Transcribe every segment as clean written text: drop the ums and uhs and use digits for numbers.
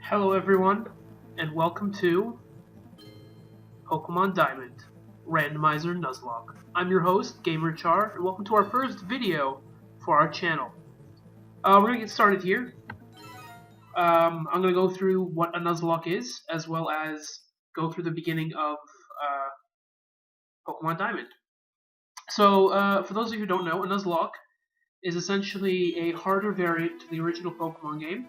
Hello everyone, and welcome to Pokemon Diamond, Randomizer Nuzlocke. I'm your host, GamerChar, and welcome to our first video for our channel. We're going to get started here. I'm going to go through what a Nuzlocke is, as well as go through the beginning of Pokemon Diamond. So, for those of you who don't know, a Nuzlocke is essentially a harder variant to the original Pokemon game.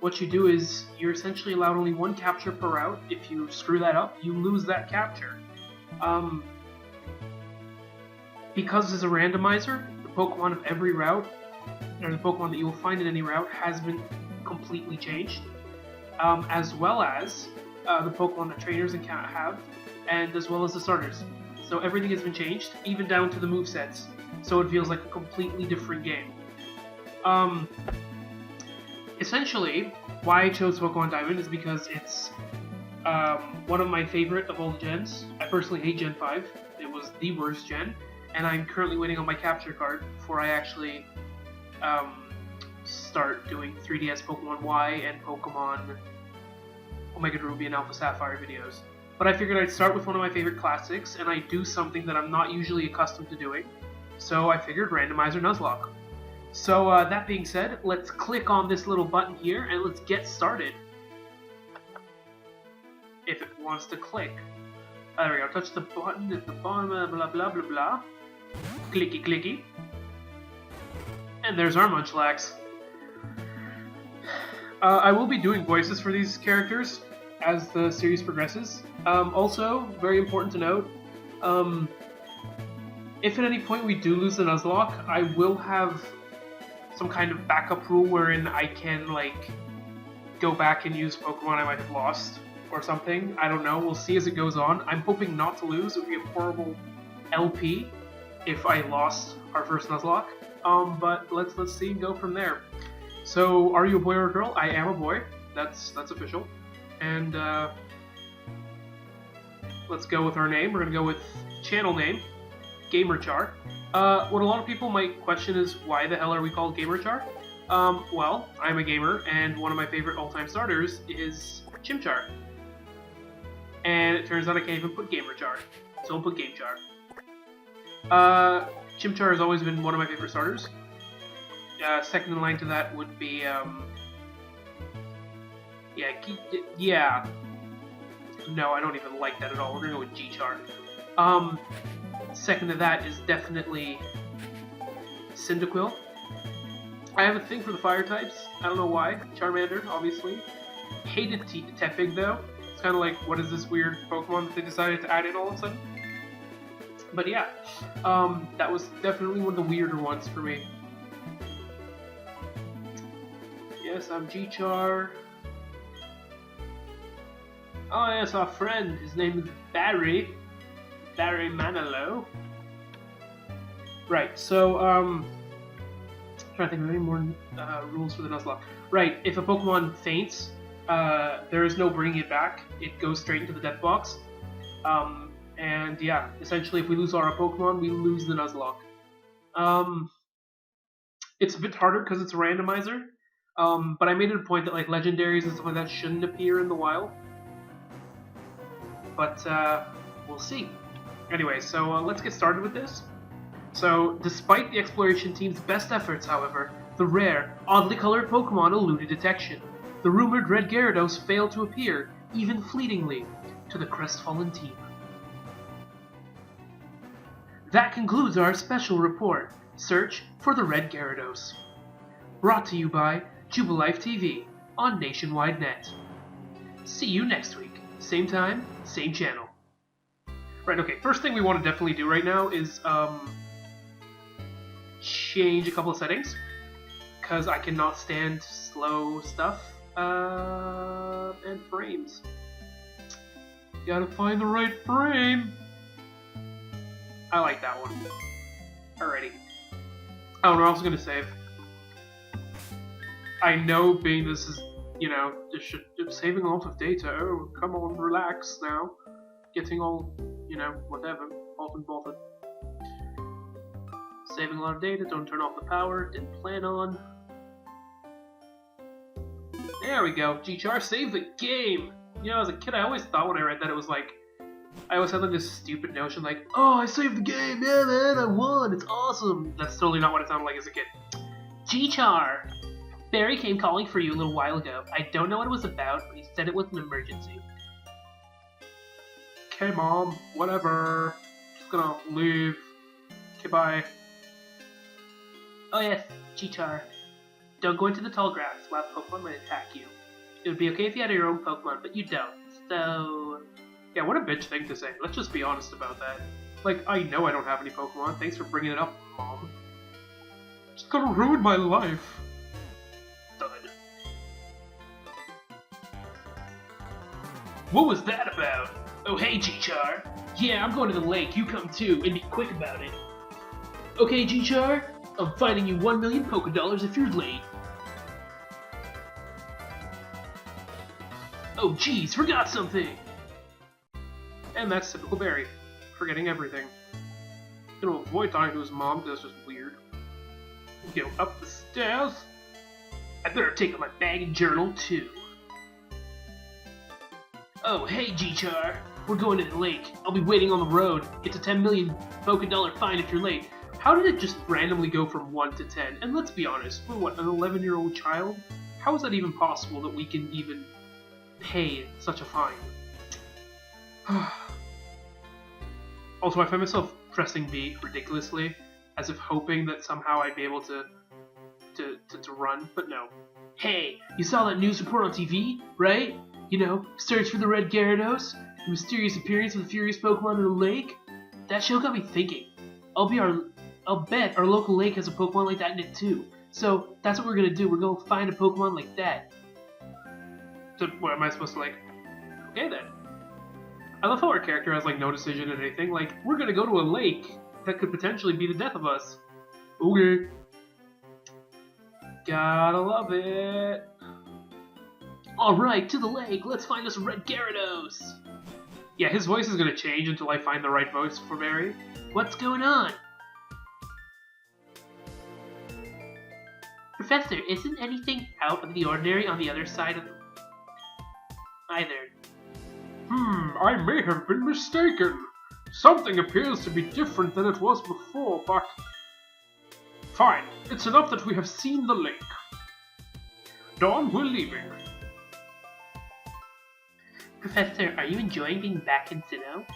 What you do is you're essentially allowed only one capture per route. If you screw that up, you lose that capture. Because it's a randomizer, the Pokemon of every route, or the Pokemon that you will find in any route, has been completely changed, as well as the Pokemon that trainers have, and as well as the starters. So everything has been changed, even down to the movesets. So it feels like a completely different game. Essentially, why I chose Pokemon Diamond is because it's one of my favorite of all the gens. I personally hate Gen 5. It was the worst gen, and I'm currently waiting on my capture card before I actually start doing 3DS Pokemon Y and Pokemon Omega Ruby and Alpha Sapphire videos. But I figured I'd start with one of my favorite classics, and I do something that I'm not usually accustomed to doing. So I figured Randomizer Nuzlocke. So that being said, let's click on this little button here and let's get started. If it wants to click. There we go, touch the button at the bottom, blah blah blah blah. Clicky clicky. And there's our Munchlax. I will be doing voices for these characters as the series progresses. Also, very important to note, if at any point we do lose the Nuzlocke, I will have some kind of backup rule wherein I can, like, go back and use Pokemon I might have lost or something. I don't know. We'll see as it goes on. I'm hoping not to lose. It would be a horrible LP if I lost our first Nuzlocke. But let's see and go from there. So, are you a boy or a girl? I am a boy. That's official. And let's go with our name. We're gonna go with channel name, GamerChar. What a lot of people might question is, why the hell are we called GamerChar? Well, I'm a gamer, and one of my favorite all-time starters is Chimchar. And it turns out I can't even put GamerChar, so I'll put GameChar. Chimchar has always been one of my favorite starters. Second in line to that would be, yeah. No, I don't even like that at all. We're gonna go with G-Char. Second to that is definitely Cyndaquil. I have a thing for the fire types. I don't know why. Charmander, obviously. Hated Tepig, though. It's kind of like, what is this weird Pokemon that they decided to add in all of a sudden? But yeah, that was definitely one of the weirder ones for me. Yes, I'm G-Char. Oh yes, our friend. His name is Barry. Barry Manilow. Right, so, I'm trying to think of any more rules for the Nuzlocke. Right, if a Pokemon faints, there is no bringing it back. It goes straight into the death box. And yeah, essentially if we lose our Pokemon, we lose the Nuzlocke. It's a bit harder because it's a randomizer, but I made it a point that, like, legendaries and stuff like that shouldn't appear in the wild. But, we'll see. Anyway, so let's get started with this. So, despite the exploration team's best efforts, however, the rare, oddly colored Pokemon eluded detection. The rumored Red Gyarados failed to appear, even fleetingly, to the crestfallen team. That concludes our special report, Search for the Red Gyarados. Brought to you by Jubilife TV on Nationwide Net. See you next week. Same time, same channel. Right, okay, first thing we want to definitely do right now is change a couple of settings, because I cannot stand slow stuff and frames. Gotta find the right frame. I like that one. Alrighty. Oh, we're also gonna save. I know, being this is, you know, it's saving a lot of data. Oh, come on, relax now. Getting all, you know, whatever, hot and bothered. Saving a lot of data, don't turn off the power, didn't plan on. There we go. G-Char, save the game! You know, as a kid, I always thought when I read that it was like... I always had like this stupid notion like, oh, I saved the game! Yeah, man, I won! It's awesome! That's totally not what it sounded like as a kid. G-Char! Barry came calling for you a little while ago. I don't know what it was about, but he said it was an emergency. Okay, Mom. Whatever. Just gonna leave. Okay, bye. Oh yes, G-Char. Don't go into the tall grass. Wild Pokemon might attack you. It would be okay if you had your own Pokemon, but you don't. So... Yeah, what a bitch thing to say. Let's just be honest about that. Like, I know I don't have any Pokemon. Thanks for bringing it up, Mom. It's gonna ruin my life. Done. What was that about? Oh, hey, G-Char. Yeah, I'm going to the lake. You come too, and be quick about it. Okay, G-Char? I'm fining you 1 million Pokédollars if you're late. Oh, geez, forgot something! And that's typical Barry. Forgetting everything. Gonna avoid talking to his mom because that's just weird. Go up the stairs. I better take out my bag and journal, too. Oh, hey, G-Char. We're going to the lake. I'll be waiting on the road. It's a 10 million Pokédollar fine if you're late. How did it just randomly go from 1 to 10? And let's be honest, we're what, an 11-year-old child? How is that even possible that we can even pay such a fine? Also, I find myself pressing B ridiculously, as if hoping that somehow I'd be able to run, but no. Hey, you saw that news report on TV, right? You know, search for the red Gyarados, the mysterious appearance of the furious Pokemon in the lake? That show got me thinking. I'll bet our local lake has a Pokemon like that in it too. So, that's what we're gonna do. We're gonna find a Pokemon like that. So, what am I supposed to like? Okay then. I love how our character has like no decision in anything. Like, we're gonna go to a lake that could potentially be the death of us. Okay. Gotta love it. Alright, to the lake. Let's find us a red Gyarados. Yeah, his voice is gonna change until I find the right voice for Barry. What's going on? Professor, isn't anything out of the ordinary on the other side of the... either? I may have been mistaken. Something appears to be different than it was before, but... Fine, it's enough that we have seen the lake. Dawn, we're leaving. Professor, are you enjoying being back in Sinnoh?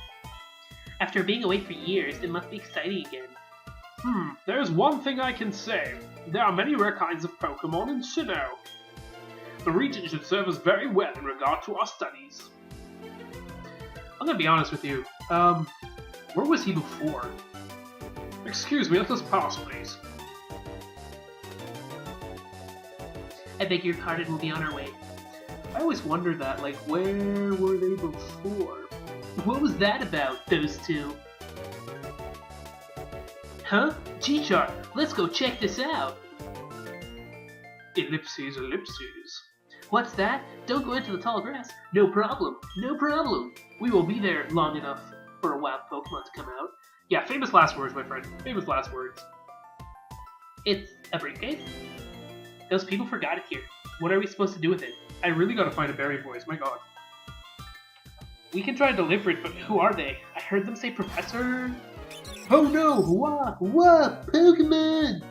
After being away for years, it must be exciting again. There's one thing I can say. There are many rare kinds of Pokémon in Sinnoh. The region should serve us very well in regard to our studies. I'm gonna be honest with you. Where was he before? Excuse me, let us pass, please. I beg your pardon, we'll be on our way. I always wondered that, like, where were they before? What was that about, those two? Huh? G-Char, let's go check this out! Ellipses, ellipses. What's that? Don't go into the tall grass. No problem. No problem. We will be there long enough for a wild Pokemon to come out. Yeah, famous last words, my friend. Famous last words. It's a briefcase? Those people forgot it here. What are we supposed to do with it? I really gotta find a Barry voice, my god. We can try to deliver it, but who are they? I heard them say Professor... Oh no! What? Pokemon!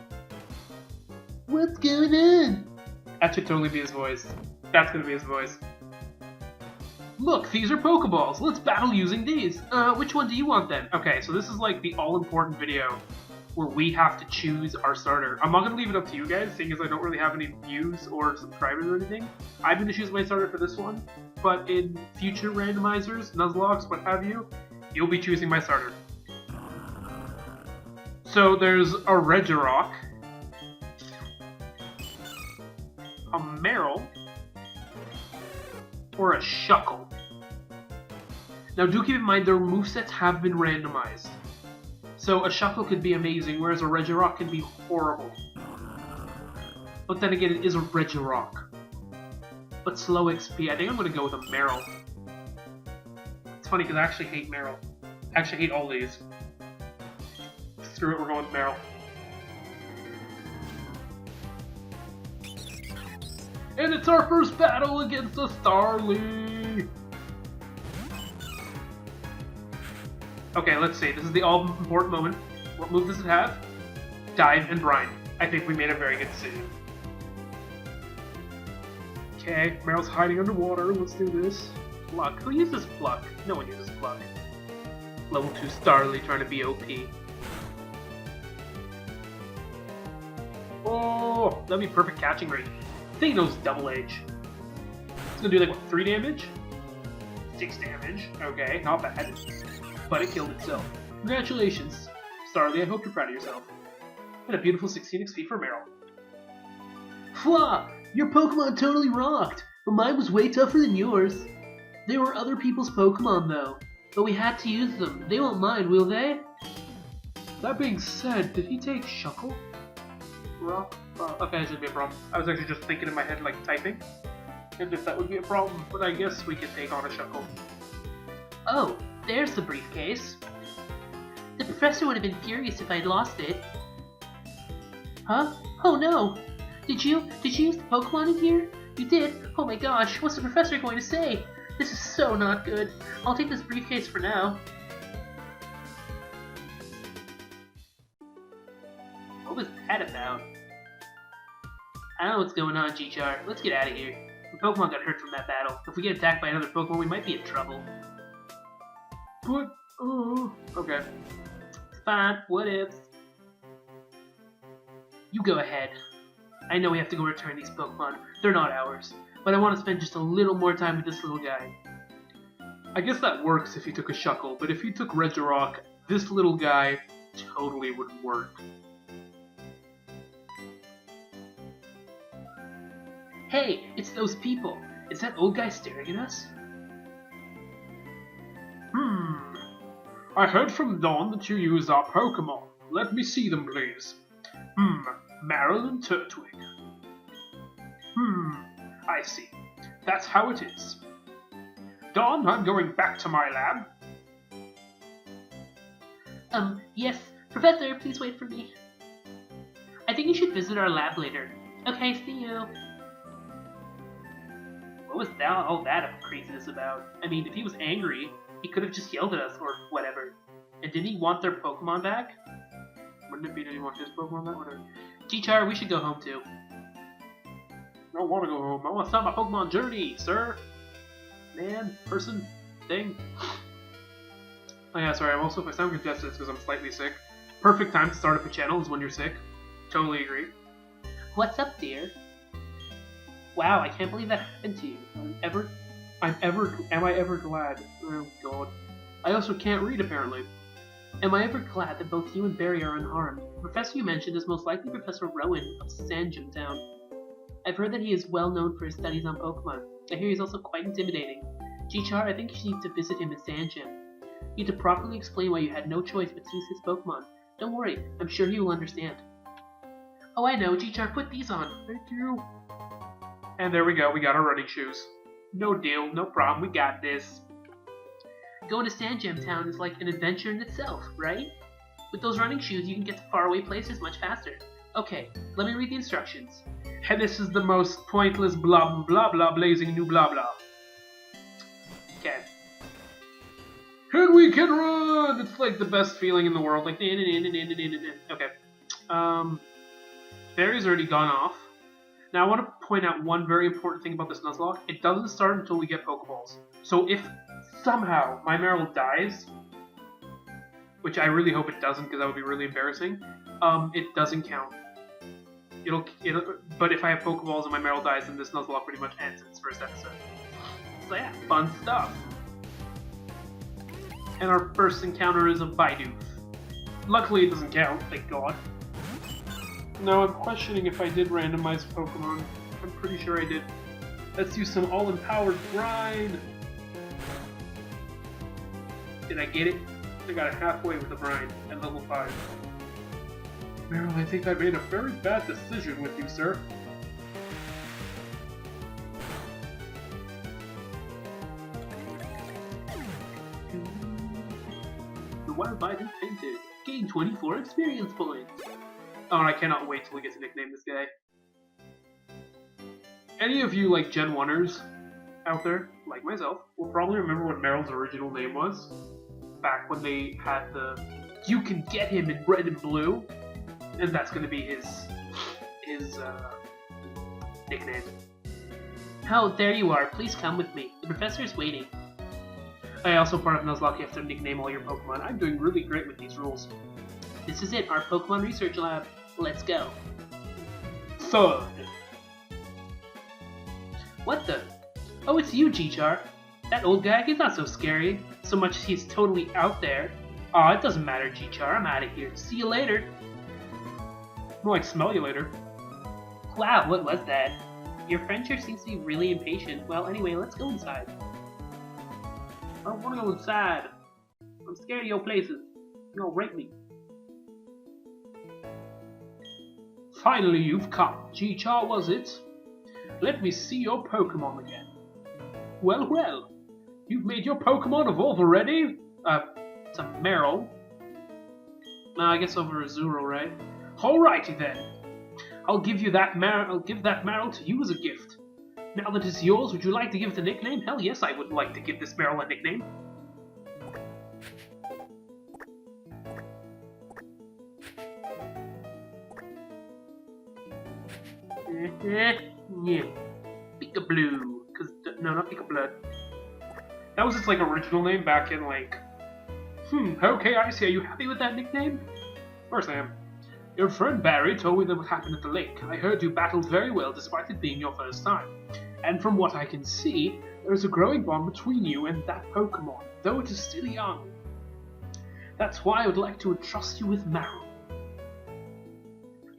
What's going on? That should totally be his voice. That's gonna be his voice. Look, these are Pokeballs. Let's battle using these. Which one do you want then? Okay, so this is like the all-important video where we have to choose our starter. I'm not gonna leave it up to you guys, seeing as I don't really have any views or subscribers or anything. I'm gonna choose my starter for this one, but in future randomizers, Nuzlockes, what have you, you'll be choosing my starter. So there's a Regirock, a Meryl, or a Shuckle. Now do keep in mind their movesets have been randomized. So a Shuckle could be amazing, whereas a Regirock can be horrible. But then again, it is a Regirock. But slow XP, I think I'm going to go with a Meryl. It's funny because I actually hate Meryl. I actually hate all these. Screw it, we're going with Meryl. And it's our first battle against a Starly! Okay, let's see. This is the all-important moment. What move does it have? Dive and brine. I think we made a very good decision. Okay, Meryl's hiding underwater. Let's do this. Pluck. Who uses Pluck? No one uses Pluck. Level 2 Starly trying to be OP. Oh, that'd be perfect catching rate. I think it knows Double Edge. It's gonna do like, what, 3 damage? 6 damage. Okay, not bad. But it killed itself. Congratulations, Starly. I hope you're proud of yourself. And a beautiful 16 XP for Meryl. Fwa! Your Pokemon totally rocked, but mine was way tougher than yours. They were other people's Pokemon though, but we had to use them. They won't mind, will they? That being said, did he take Shuckle? Okay, that shouldn't be a problem. I was actually just thinking in my head, like, typing. And if that would be a problem, but I guess we could take on a Shuckle. Oh, there's the briefcase. The professor would have been furious if I'd lost it. Huh? Oh no! Did you use the Pokemon in here? You did? Oh my gosh, what's the professor going to say? This is so not good. I'll take this briefcase for now. What was that about? I don't know what's going on, G-Char. Let's get out of here. The Pokemon got hurt from that battle. If we get attacked by another Pokemon, we might be in trouble. But, okay. It's fine, what if? You go ahead. I know we have to go return these Pokemon. They're not ours. But I want to spend just a little more time with this little guy. I guess that works if you took a Shuckle, but if you took Regirock, this little guy totally wouldn't work. Hey, it's those people. Is that old guy staring at us? I heard from Dawn that you use our Pokemon. Let me see them, please. Marill and Turtwig. I see. That's how it is. Dawn, I'm going back to my lab. Yes. Professor, please wait for me. I think you should visit our lab later. Okay, see you. What was all that craziness about? I mean, if he was angry, he could have just yelled at us or whatever. And didn't he want their Pokemon back? Wouldn't it be that he want his Pokemon back? Whatever. G-Char, we should go home too. I don't want to go home. I want to start my Pokemon journey, sir. Man, person, thing. Oh yeah, sorry. I'm also, if I sound congested, it's because I'm slightly sick. Perfect time to start up a channel is when you're sick. Totally agree. What's up, dear? Wow, I can't believe that happened to you. Am I ever glad? Oh god. I also can't read, apparently. Am I ever glad that both you and Barry are unharmed? The professor you mentioned is most likely Professor Rowan of Sanjum Town. I've heard that he is well known for his studies on Pokemon. I hear he's also quite intimidating. G-Char, I think you need to visit him in Sanjum. You need to properly explain why you had no choice but to use his Pokemon. Don't worry, I'm sure he will understand. Oh, I know, G-Char, put these on. Thank you. And there we go, we got our running shoes. No deal, no problem, we got this. Going to Sanjam Town is like an adventure in itself, right? With those running shoes, you can get to faraway places much faster. Okay, let me read the instructions. And this is the most pointless blah blah blah blazing new blah blah. Okay. And we can run! It's like the best feeling in the world. Like, okay. Barry's already gone off. Now I want to point out one very important thing about this Nuzlocke. It doesn't start until we get Pokeballs. So if somehow my Marill dies, which I really hope it doesn't because that would be really embarrassing, it doesn't count. But if I have Pokeballs and my Marill dies, then this Nuzlocke pretty much ends in its first episode. So yeah, fun stuff. And our first encounter is a Bidoof. Luckily it doesn't count, thank god. Now I'm questioning if I did randomize Pokemon. I'm pretty sure I did. Let's use some all-empowered brine! Did I get it? I got it halfway with the brine at level 5. Marill, I think I made a very bad decision with you, sir. The Wild Bidoof painted. Gain 24 experience points. Oh, and I cannot wait till we get to nickname this guy. Any of you, like, Gen 1ers out there, like myself, will probably remember what Meryl's original name was. Back when they had the "you can get him in red and blue," and that's going to be his nickname. Oh, there you are. Please come with me. The professor is waiting. I also part of Nuzlocke, you have to nickname all your Pokemon. I'm doing really great with these rules. This is it, our Pokemon research lab. Let's go. Thud. What the? Oh, it's you, G-Char. That old guy, he's not so scary. So much as he's totally out there. Aw, it doesn't matter, G-Char. I'm out of here. See you later. More like smell you later. Wow, what was that? Your friend sure seems to be really impatient. Well, anyway, let's go inside. I don't want to go inside. I'm scared of your places. You'll rape me. Finally, you've come. G-Char, was it? Let me see your Pokemon again. Well, well. You've made your Pokemon evolve already? It's a Meryl. No, I guess over a Zuro, right? Alrighty then. I'll give that Meryl to you as a gift. Now that it's yours, would you like to give it a nickname? Hell yes, I would like to give this Meryl a nickname. Yeah. Pika-Blue. No, not Pika-Blood. That was its, like, original name back in, like... okay, I see. Are you happy with that nickname? Of course I am. Your friend Barry told me that what happened at the lake. I heard you battled very well despite it being your first time. And from what I can see, there is a growing bond between you and that Pokemon, though it is still young. That's why I would like to entrust you with Meryl.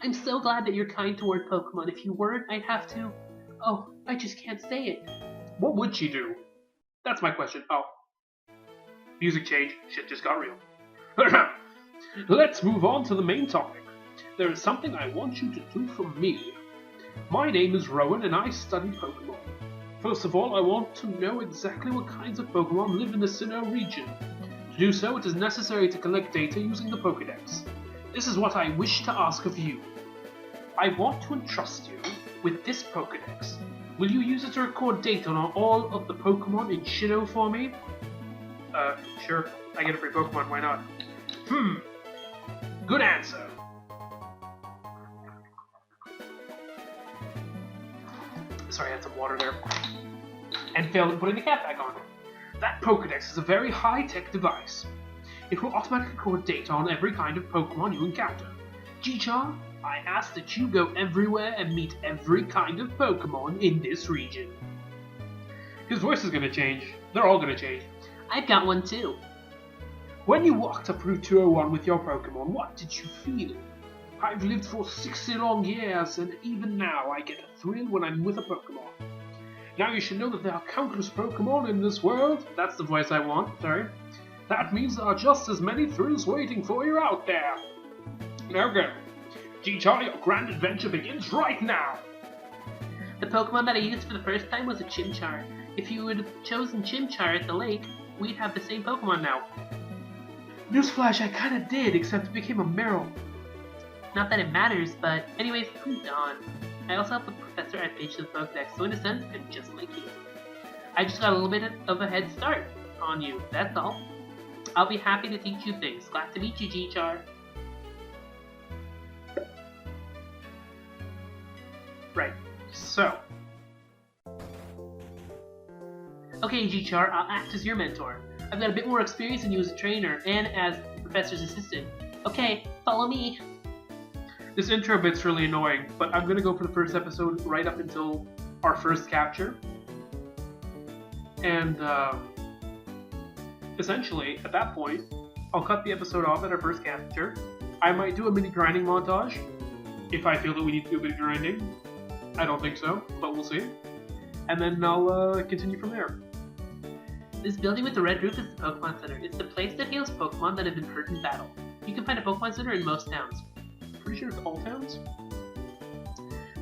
I'm so glad that you're kind toward Pokemon. If you weren't, I'd have to... Oh, I just can't say it. What would she do? That's my question. Oh. Music change. Shit just got real. Let's move on to the main topic. There is something I want you to do for me. My name is Rowan and I study Pokemon. First of all, I want to know exactly what kinds of Pokemon live in the Sinnoh region. To do so, it is necessary to collect data using the Pokédex. This is what I wish to ask of you. I want to entrust you with this Pokédex. Will you use it to record data on all of the Pokemon in Sinnoh for me? Sure. I get a free Pokemon, why not? Good answer. Sorry, I had some water there. And failed in putting the cap back on. That Pokédex is a very high-tech device. It will automatically record data on every kind of Pokemon you encounter. G-Char, I ask that you go everywhere and meet every kind of Pokemon in this region. His voice is gonna change. They're all gonna change. I've got one too. When you walked up Route 201 with your Pokemon, what did you feel? I've lived for 60 long years, and even now I get a thrill when I'm with a Pokemon. Now you should know that there are countless Pokemon in this world. That's the voice I want, sorry. That means there are just as many thrills waiting for you out there. Now go. G-Char, your grand adventure begins right now. The Pokemon that I used for the first time was a Chimchar. If you would have chosen Chimchar at the lake, we'd have the same Pokemon now. Newsflash, I kinda did, except it became a Meryl. Not that it matters, but anyways, moved on. I also helped the professor add pages to the Pokédex, so in a sense, I'm just like you. I just got a little bit of a head start on you, that's all. I'll be happy to teach you things. Glad to meet you, G-Char. Right, so. Okay, G-Char, I'll act as your mentor. I've got a bit more experience than you as a trainer and as the professor's assistant. Okay, follow me. This intro bit's really annoying, but I'm gonna go for the first episode right up until our first capture. And, essentially, at that point, I'll cut the episode off at our first capture. I might do a mini grinding montage, if I feel that we need to do a bit of grinding. I don't think so, but we'll see. And then I'll continue from there. This building with the red roof is the Pokemon Center. It's the place that heals Pokemon that have been hurt in battle. You can find a Pokemon Center in most towns. Pretty sure it's all towns?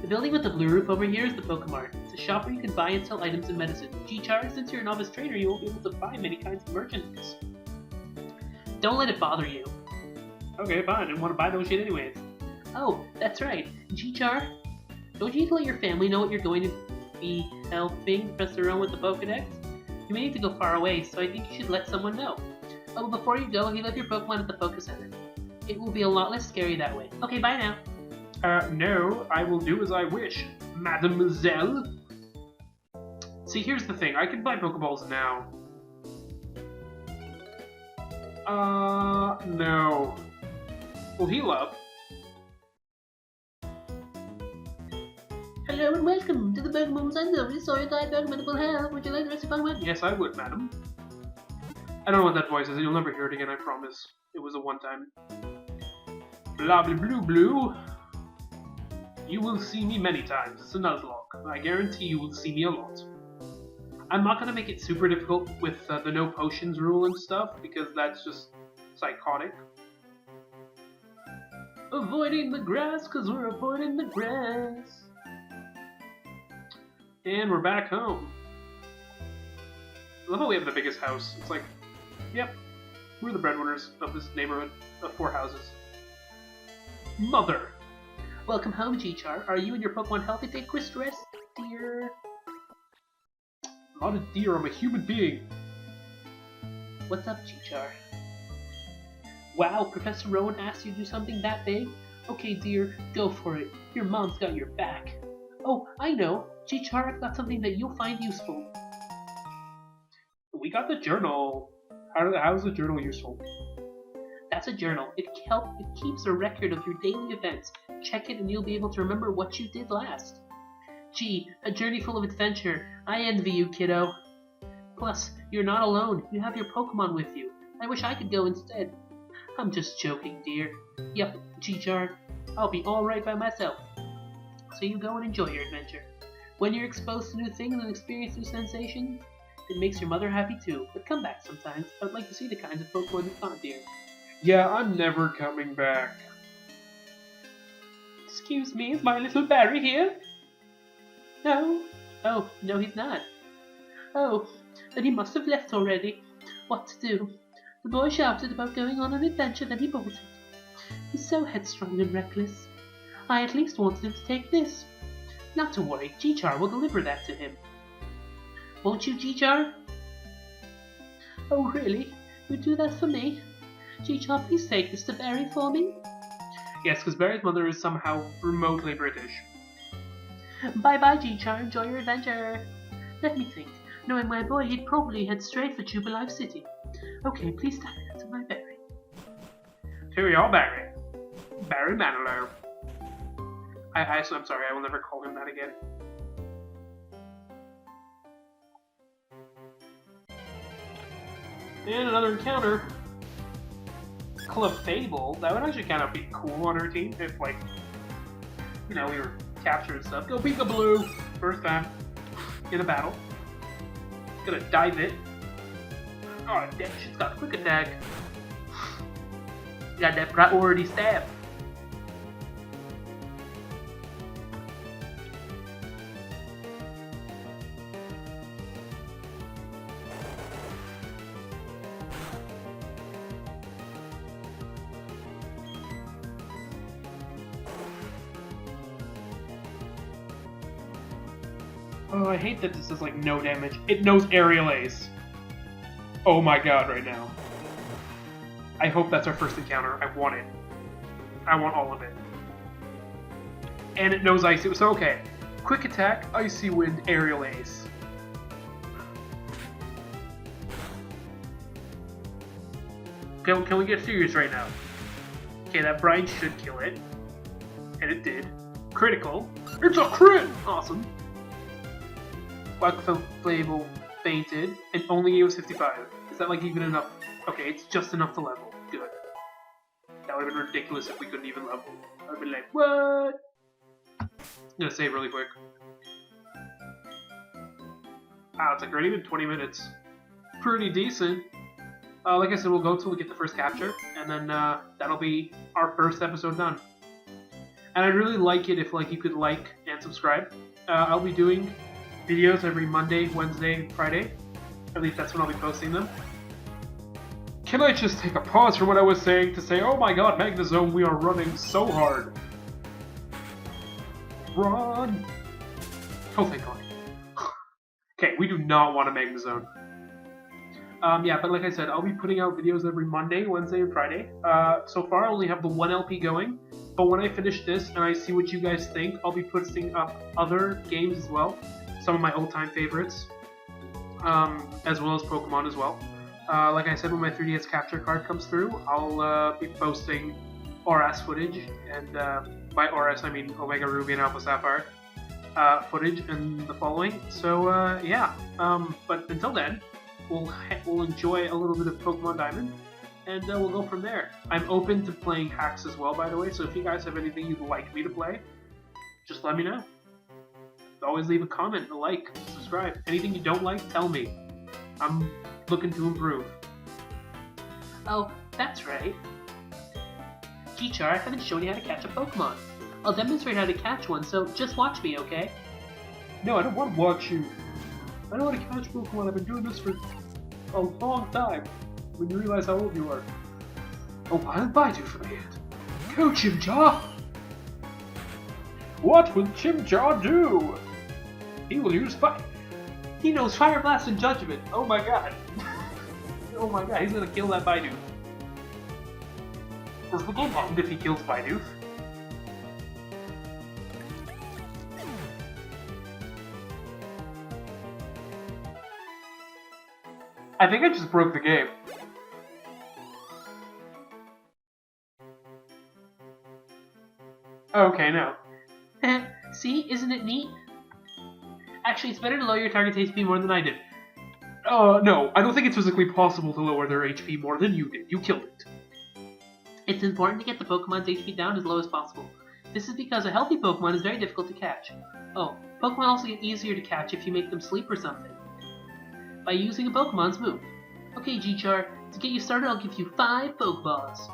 The building with the blue roof over here is the Pokemart. It's a shop where you can buy and sell items and medicine. G-Char, since you're a novice trainer, you won't be able to buy many kinds of merchandise. Don't let it bother you. Okay, fine. I didn't want to buy those shit anyways. Oh, that's right. G-Char, don't you need to let your family know what you're going to be helping Professor Rowan with the Pokedex? You may need to go far away, so I think you should let someone know. Oh, but before you go, you left your Pokemon at the Focus Center. It will be a lot less scary that way. Okay, bye now. No, I will do as I wish, mademoiselle. See, here's the thing. I can buy Pokeballs now. No. We'll heal up. Hello and welcome to the Pokemon Center. We saw your guide medical health. Would you like the rest of Pokemon? Yes, I would, madam. I don't know what that voice is. You'll never hear it again, I promise. It was a one-time. Blah blah blue blue. You will see me many times. It's a Nuzlocke. I guarantee you will see me a lot. I'm not going to make it super difficult with the no potions rule and stuff, because that's just psychotic. Avoiding the grass, because we're avoiding the grass. And we're back home. I love how we have the biggest house. It's like, yep, we're the breadwinners of this neighborhood of 4 houses. Mother! Welcome home, G-Char. Are you and your Pokemon healthy? Take quick rest, dear. I'm not a deer, I'm a human being. What's up, G-Char? Wow, Professor Rowan asked you to do something that big? Okay, dear, go for it. Your mom's got your back. Oh, I know. G-Char, I've got something that you'll find useful. We got the journal. How is the journal useful? That's a journal. It keeps a record of your daily events. Check it and you'll be able to remember what you did last. Gee, a journey full of adventure. I envy you, kiddo. Plus, you're not alone. You have your Pokemon with you. I wish I could go instead. I'm just joking, dear. Yep, G-Char. I'll be alright by myself. So you go and enjoy your adventure. When you're exposed to new things and experience new sensations, it makes your mother happy too. But come back sometimes. I'd like to see the kinds of Pokemon you found, dear. Yeah, I'm never coming back. Excuse me, is my little Barry here? No. Oh, no he's not. Oh, then he must have left already. What to do? The boy shouted about going on an adventure, then he bolted. He's so headstrong and reckless. I at least wanted him to take this. Not to worry, G-Char will deliver that to him. Won't you, G-Char? Oh, really? You'd do that for me? G-Char, please take this to Barry for me. Yes, because Barry's mother is somehow remotely British. Bye-bye, G-Char. Enjoy your adventure. Let me think. Knowing my boy, he'd probably head straight for Jubilife City. Okay, please tell that to my Barry. To your Barry. Barry Manilow. I'm sorry, I will never call him that again. And another encounter. Clefable. That would actually kind of be cool on our team if, like, you know, we were captured and stuff. Go Peekaboo! First time in a battle. Gonna dive it. Oh, damn, she's got a quick attack. Got that priority stab. Oh, I hate that this is like no damage. It knows Aerial Ace. Oh my god, right now. I hope that's our first encounter. I want it. I want all of it. And it knows Icy. So, okay. Quick attack, Icy Wind, Aerial Ace. Can we get serious right now? Okay, that Brine should kill it. And it did. Critical. It's a crit! Awesome. Clefable fainted, and only gave us 55. Is that like even enough? Okay, it's just enough to level. Good. That would have been ridiculous if we couldn't even level. I would be like, what? I'm gonna save really quick. Wow, it's like already been 20 minutes. Pretty decent. Like I said, we'll go till we get the first capture, and then that'll be our first episode done. And I'd really like it if you could like and subscribe. I'll be doing videos every Monday, Wednesday, Friday. At least that's when I'll be posting them. Can I just take a pause from what I was saying to say, oh my god, Magnezone, we are running so hard. Run! Oh, thank god. Okay, we do not want a Magnezone. Yeah, but like I said, I'll be putting out videos every Monday, Wednesday, and Friday. So far, I only have the one LP going, but when I finish this and I see what you guys think, I'll be putting up other games as well, some of my old-time favorites, as well as Pokemon as well. Like I said, when my 3DS capture card comes through, I'll be posting ORAS footage, and by ORAS I mean Omega Ruby and Alpha Sapphire footage and the following. So yeah, but until then, we'll enjoy a little bit of Pokemon Diamond, and we'll go from there. I'm open to playing hacks as well, by the way, so if you guys have anything you'd like me to play, just let me know. Always leave a comment, a like, subscribe. Anything you don't like, tell me. I'm looking to improve. Oh, that's right. G-Char, I haven't shown you how to catch a Pokemon. I'll demonstrate how to catch one, so just watch me, okay? No, I don't want to watch you. I know how to catch Pokemon. I've been doing this for a long time. When you realize how old you are. A wild Baidu from my hand. Go, Chimchar! What will Chimchar do? He will use fire. He knows Fire Blast and Judgment. Oh my god. Oh my god, he's gonna kill that Baidu. Does the game end if he kills Baidu? I think I just broke the game. Okay, no. See, isn't it neat? Actually, it's better to lower your target's HP more than I did. No, I don't think it's physically possible to lower their HP more than you did. You killed it. It's important to get the Pokemon's HP down as low as possible. This is because a healthy Pokemon is very difficult to catch. Oh, Pokemon also get easier to catch if you make them sleep or something. By using a Pokemon's move. Okay, G-Char, to get you started, I'll give you 5 Pokeballs.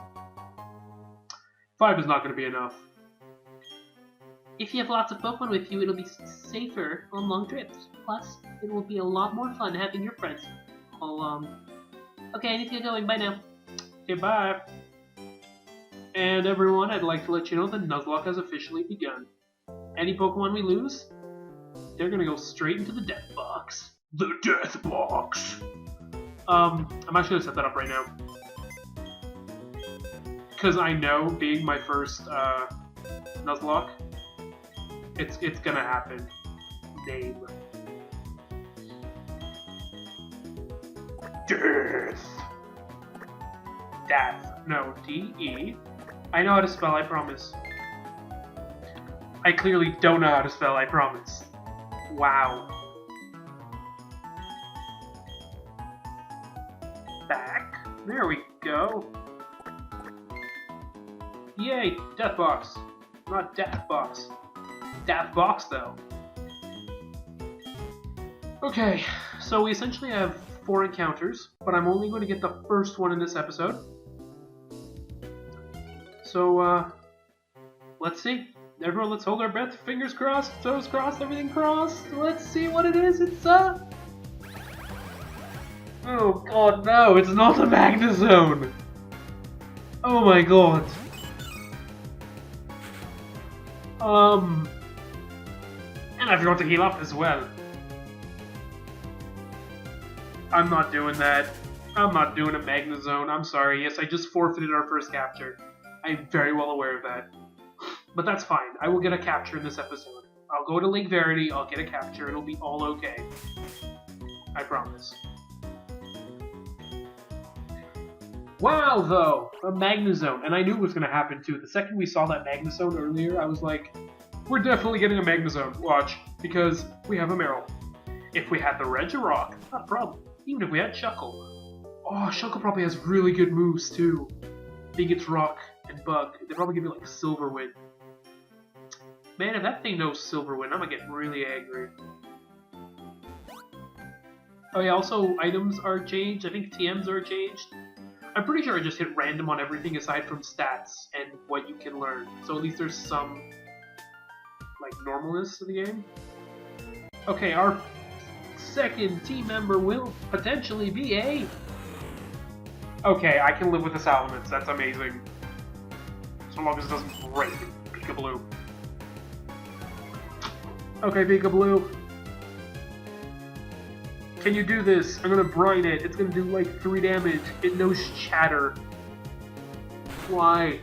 5 is not going to be enough. If you have lots of Pokemon with you, it'll be safer on long trips. Plus, it will be a lot more fun having your friends along. Okay, I need to get going. Bye now. Okay, bye. And everyone, I'd like to let you know that Nuzlocke has officially begun. Any Pokemon we lose, they're going to go straight into the death box. The death box! I'm actually going to set that up right now. Because I know, being my first Nuzlocke, it's gonna happen. Name. Death. Death. No, D-E. I know how to spell, I promise. I clearly don't know how to spell, I promise. Wow. Back. There we go. Yay, Death Box. Not Death Box. Death Box, though. Okay, so we essentially have 4 encounters, but I'm only going to get the first one in this episode. So, let's see. Everyone, let's hold our breath. Fingers crossed, toes crossed, everything crossed. Let's see what it is. It's, oh god, no, it's not a Magnezone! Oh my god. And I forgot to heal up as well. I'm not doing that. I'm not doing a Magnezone. I'm sorry. Yes, I just forfeited our first capture. I'm very well aware of that. But that's fine. I will get a capture in this episode. I'll go to Lake Verity, I'll get a capture, it'll be all okay. I promise. Wow, though! A Magnezone. And I knew it was going to happen, too. The second we saw that Magnezone earlier, I was like, we're definitely getting a Magnezone. Watch. Because we have a Meryl. If we had the Regirock, not a problem. Even if we had Shuckle. Oh, Shuckle probably has really good moves, too. Being its Rock and Bug. They probably give you, like, Silver Wind. Man, if that thing knows Silver Wind, I'm gonna get really angry. Oh yeah, also, items are changed. I think TMs are changed. I'm pretty sure I just hit random on everything aside from stats and what you can learn. So at least there's some, like, normalness to the game. Okay, our second team member will potentially be a... Okay, I can live with the Salamence. That's amazing. So long as it doesn't break Peekaboo. Okay, Peekaboo. Can you do this? I'm gonna brine it. It's gonna do like 3 damage. It knows chatter. Why?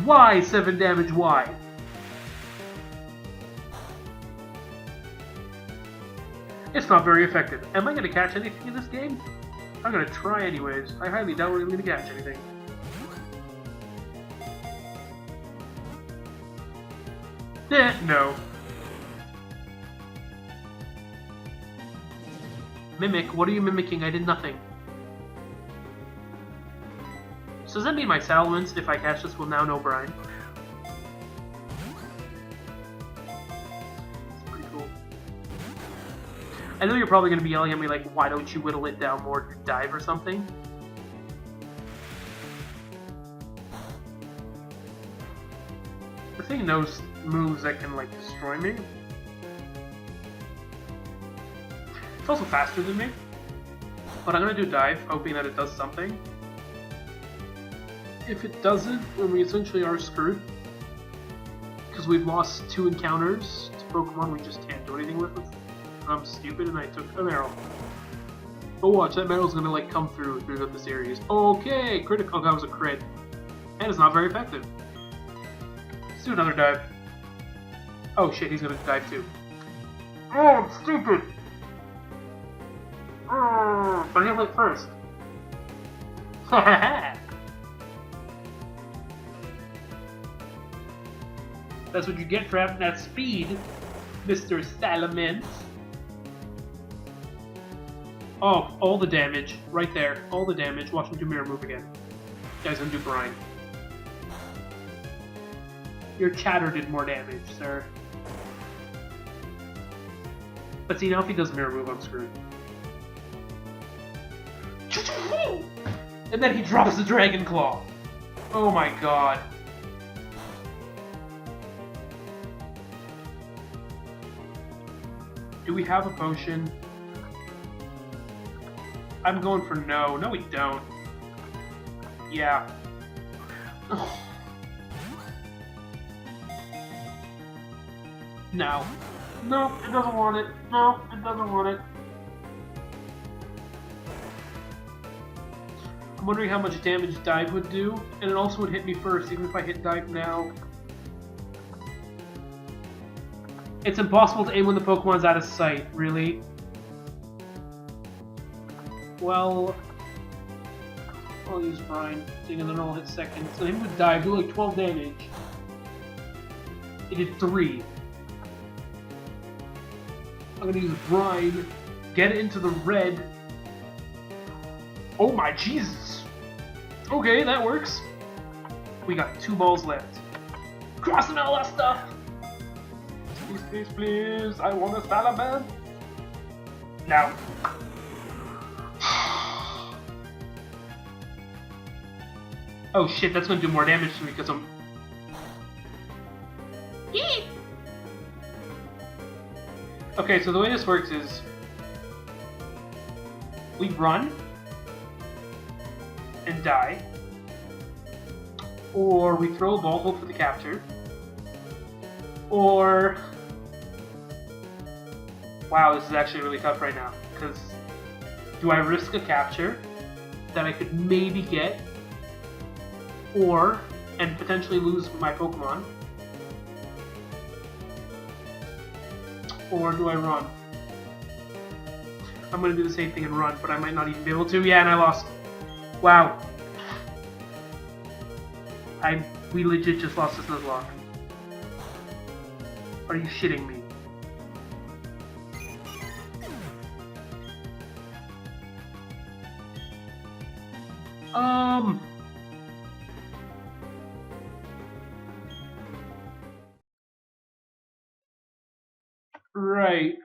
Why 7 damage? Why? It's not very effective. Am I gonna catch anything in this game? I'm gonna try anyways. I highly doubt we're gonna catch anything. No. Mimic? What are you mimicking? I did nothing. So does that mean my Salamence, if I catch this, will now know brine? That's pretty cool. I know you're probably going to be yelling at me like, why don't you whittle it down more to dive or something? The thing knows moves that can, like, destroy me. It's also faster than me. But I'm gonna do dive, hoping that it does something. If it doesn't, then we essentially are screwed. Because we've lost 2 encounters to Pokemon we just can't do anything with. I'm stupid and I took an arrow. Oh watch, that arrow's gonna like come through the series. Okay, critical. Oh, that was a crit. And it's not very effective. Let's do another dive. Oh shit, he's gonna dive too. Oh, I'm stupid! Oh, but I hit it first. That's what you get for having that speed, Mr. Salamence. Oh, all the damage. Right there. All the damage. Watch him do mirror move again. Guy's gonna do brine. Your chatter did more damage, sir. But see, now if he does mirror move, I'm screwed. And then he drops the Dragon Claw. Oh my god. Do we have a potion? I'm going for no. No, we don't. Yeah. No. No, it doesn't want it. No, it doesn't want it. I'm wondering how much damage dive would do, and it also would hit me first, even if I hit dive now. It's impossible to aim when the Pokemon's out of sight, really. Well, I'll use brine, seeing as then I'll hit second. So him with dive, do like 12 damage. It did 3. I'm gonna use brine, get it into the red. Oh my Jesus! Okay, that works. We got 2 balls left. Crossing all that stuff! Please, please, please, I want a Salamence! Now. Oh shit, that's gonna do more damage to me because I'm... Eee! Okay, so the way this works is... we run... and die. Or we throw a ball, hope for the capture. Or... wow, this is actually really tough right now. Because do I risk a capture that I could maybe get? Or, and potentially lose my Pokemon? Or do I run? I'm gonna do the same thing and run, but I might not even be able to. Yeah, and I lost. Wow. We legit just lost this Nuzlocke. Are you shitting me? Right.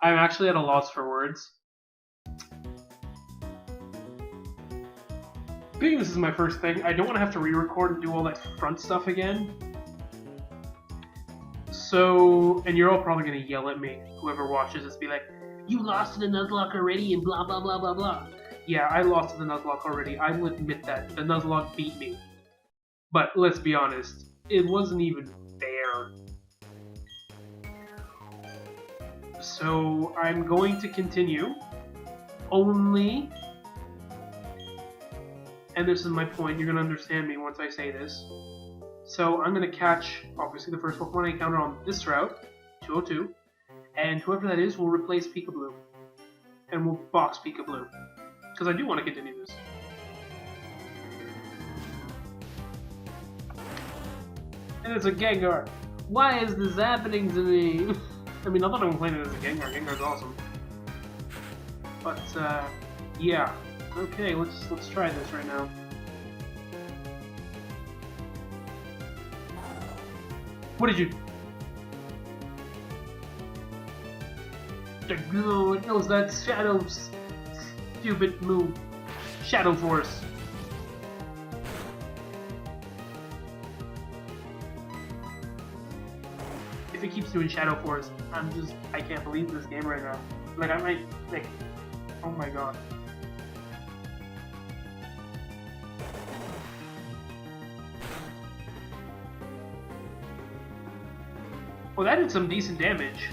I'm actually at a loss for words. Being this is my first thing, I don't want to have to re-record and do all that front stuff again. So, and you're all probably going to yell at me, whoever watches this, be like, you lost to the Nuzlocke already and blah blah blah blah blah. Yeah, I lost to the Nuzlocke already, I will admit that. The Nuzlocke beat me. But let's be honest, it wasn't even fair. So I'm going to continue. Only, and this is my point, you're going to understand me once I say this. So I'm going to catch, obviously, the first Pokemon I encounter on this route, 202, and whoever that is will replace Pika-Blue. And we'll box Pika-Blue. Because I do want to continue this. And it's a Gengar. Why is this happening to me? I mean, not that I'm complaining as a Gengar. Gengar's awesome. But, yeah. Okay, let's try this right now. What did you... No, it knows that Shadow's stupid move. Shadow Force. If it keeps doing Shadow Force, I can't believe this game right now. Like, I might, like, oh my god. Well, that did some decent damage.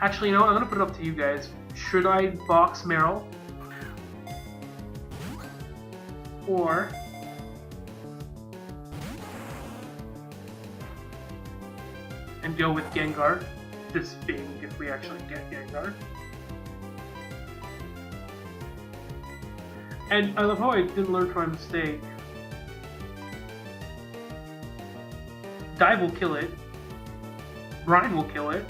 Actually, you know what? I'm gonna put it up to you guys. Should I box Meryl? Or... and go with Gengar. This being if we actually get Gengar. And I love how I didn't learn from my mistake. Dive will kill it. Brine will kill it.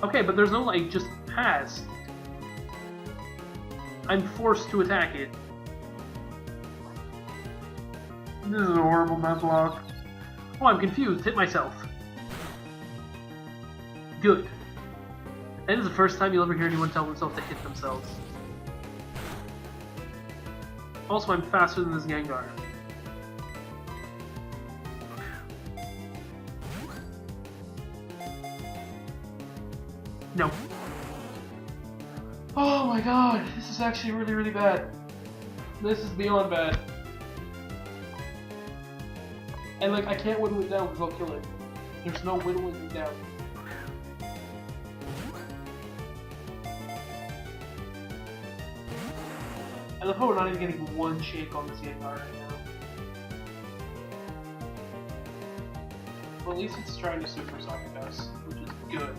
Okay, but there's no, like, just pass. I'm forced to attack it. This is a horrible Nuzlocke. Oh, I'm confused. Hit myself. Good. That is the first time you'll ever hear anyone tell themselves to hit themselves. Also, I'm faster than this Gengar. No. Oh my god, this is actually really, really bad. This is beyond bad. And like, I can't whittle it down because I'll kill it. There's no whittling it down. I love how we're not even getting one shake on this Gengar right now. Well, at least it's trying to Super Sonic us, which is good.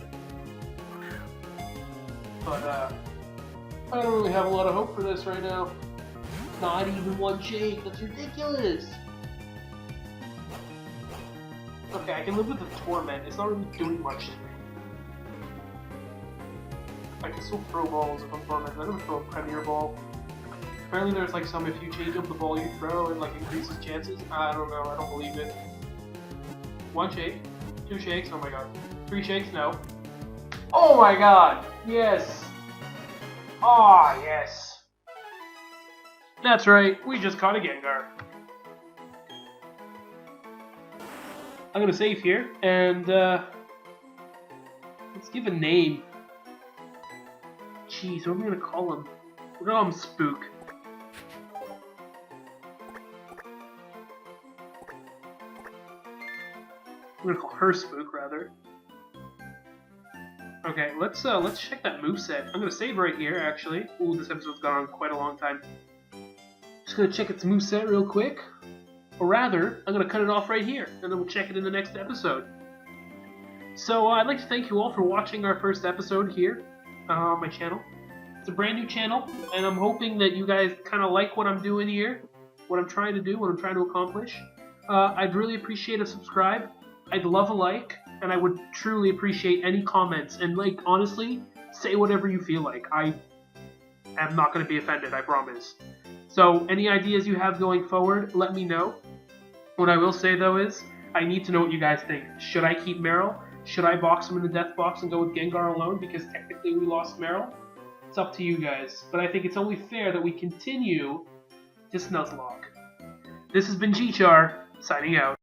But, I don't really have a lot of hope for this right now. Not even one shake, that's ridiculous! Okay, I can live with the Torment, it's not really doing much to me. I can still throw balls if I'm Tormented. I'm gonna throw a Premier Ball. Apparently there's like some, if you change up the ball you throw, it like increases chances. I don't know, I don't believe it. One shake, two shakes, oh my god. Three shakes, no. Oh my god! Yes! Ah, yes! That's right, we just caught a Gengar. I'm gonna save here, and let's give a name. Jeez, what am I gonna call him? We're gonna call him Spook. I'm gonna call her Spook, rather. Okay, let's check that moveset. I'm gonna save right here, actually. Ooh, this episode's gone on quite a long time. Just gonna check its moveset real quick. Or rather, I'm gonna cut it off right here, and then we'll check it in the next episode. So, I'd like to thank you all for watching our first episode here on my channel. It's a brand new channel, and I'm hoping that you guys kind of like what I'm doing here, what I'm trying to do, what I'm trying to accomplish. I'd really appreciate a subscribe. I'd love a like, and I would truly appreciate any comments. And, like, honestly, say whatever you feel like. I am not going to be offended, I promise. So, any ideas you have going forward, let me know. What I will say, though, is I need to know what you guys think. Should I keep Meryl? Should I box him in the death box and go with Gengar alone? Because technically we lost Meryl. It's up to you guys. But I think it's only fair that we continue this Nuzlocke. This has been G-Char, signing out.